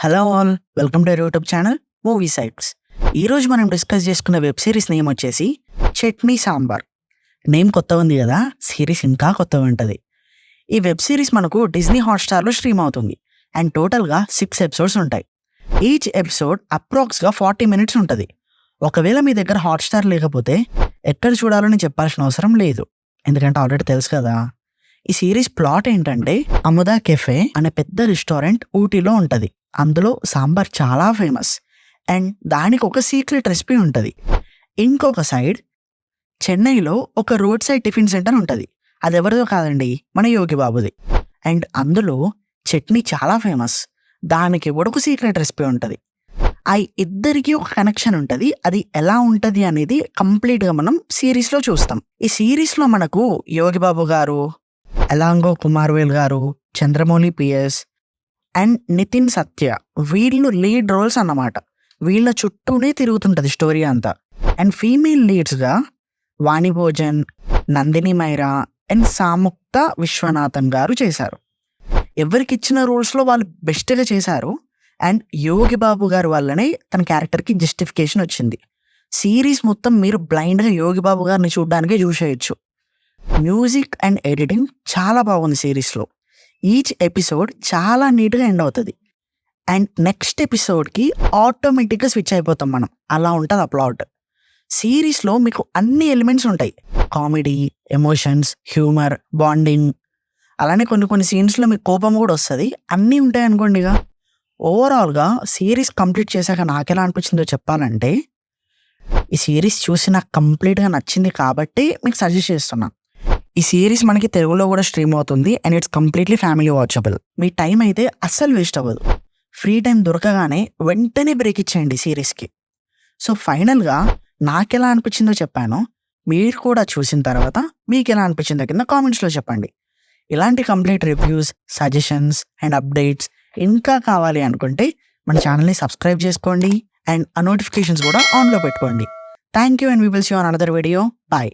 Hello all, welcome to YouTube channel movie sites. ఈరోజు మనం discuss చేసుకున్న వెబ్ సిరీస్ నేమ్ వచ్చేసి చట్నీ సాంబార్. నేమ్ కొత్త ఉంది కదా, సిరీస్ ఇంకా కొత్తగా ఉంటుంది. ఈ వెబ్ సిరీస్ మనకు డిజ్నీ హాట్స్టార్లో స్ట్రీమ్ అవుతుంది అండ్ టోటల్గా 6 ఎపిసోడ్స్ ఉంటాయి. ఈచ్ ఎపిసోడ్ అప్రాక్స్గా 40 మినిట్స్ ఉంటుంది. ఒకవేళ మీ దగ్గర హాట్స్టార్ లేకపోతే ఎక్కడ చూడాలని చెప్పాల్సిన అవసరం లేదు, ఎందుకంటే ఆల్రెడీ తెలుసు కదా. ఈ సిరీస్ ప్లాట్ ఏంటంటే, అముదా కెఫే అనే పెద్ద రెస్టారెంట్ ఊటీలో ఉంటుంది. అందులో సాంబార్ చాలా ఫేమస్ అండ్ దానికి ఒక సీక్రెట్ రెసిపీ ఉంటుంది. ఇంకొక సైడ్ చెన్నైలో ఒక రోడ్ సైడ్ టిఫిన్ సెంటర్ ఉంటుంది. అది ఎవరిదో కాదండి, మన యోగి బాబుది. అండ్ అందులో చట్నీ చాలా ఫేమస్, దానికి కూడా ఒక సీక్రెట్ రెసిపీ ఉంటుంది. ఆ ఇద్దరికి ఒక కనెక్షన్ ఉంటుంది. అది ఎలా ఉంటుంది అనేది కంప్లీట్గా మనం సిరీస్లో చూస్తాం. ఈ సిరీస్లో మనకు యోగి బాబు గారు, ఎలాంగో కుమార్వేల్ గారు, చంద్రమౌళి పిఎస్ అండ్ నితిన్ సత్య, వీళ్ళు లీడ్ రోల్స్ అన్నమాట. వీళ్ళ చుట్టూనే తిరుగుతుంటుంది స్టోరీ అంతా. అండ్ ఫీమేల్ లీడ్స్గా వాణి భోజన్, నందిని మైరా అండ్ సాముక్త విశ్వనాథన్ గారు చేశారు. ఎవరికి ఇచ్చిన రోల్స్లో వాళ్ళు బెస్ట్గా చేశారు. అండ్ యోగి బాబు గారు వల్లనే తన క్యారెక్టర్కి జస్టిఫికేషన్ వచ్చింది. సిరీస్ మొత్తం మీరు బ్లైండ్గా యోగి బాబు గారిని చూడడానికే చూసేయచ్చు. మ్యూజిక్ అండ్ ఎడిటింగ్ చాలా బాగుంది సిరీస్లో. ఈచ్ ఎపిసోడ్ చాలా నీట్గా ఎండ్ అవుతుంది అండ్ నెక్స్ట్ ఎపిసోడ్కి ఆటోమేటిక్గా స్విచ్ అయిపోతాం మనం. అలా ఉంటుంది ఆ ప్లాట్. సిరీస్లో మీకు అన్ని ఎలిమెంట్స్ ఉంటాయి: కామెడీ, ఎమోషన్స్, హ్యూమర్, బాండింగ్, అలానే కొన్ని సీన్స్లో మీకు కోపం కూడా వస్తుంది. అన్నీ ఉంటాయి అనుకోండి. ఇక ఓవరాల్గా సిరీస్ కంప్లీట్ చేశాక నాకెలా అనిపించిందో చెప్పాలంటే, ఈ సిరీస్ చూసి నాకు కంప్లీట్గా నచ్చింది కాబట్టి మీకు సజెస్ట్ చేస్తున్నాను. ఈ సిరీస్ మనకి తెలుగులో కూడా స్ట్రీమ్ అవుతుంది and it's completely family watchable. Me time అయితే అస్సలు వేస్ట్ అవ్వదు. ఫ్రీ టైం దొరకగానే వెంటనే బ్రేక్ ఇచ్చేయండి సిరీస్కి. సో ఫైనల్గా నాకెలా అనిపించిందో చెప్పాను. మీరు కూడా చూసిన తర్వాత మీకు ఎలా అనిపించిందో కింద కామెంట్స్లో చెప్పండి. ఇలాంటి complete reviews, suggestions and updates ఇంకా కావాలి అనుకుంటే మన ఛానల్ని సబ్స్క్రైబ్ చేసుకోండి అండ్ ఆ నోటిఫికేషన్స్ కూడా ఆన్లో పెట్టుకోండి. Thank you and we will see on another video. Bye.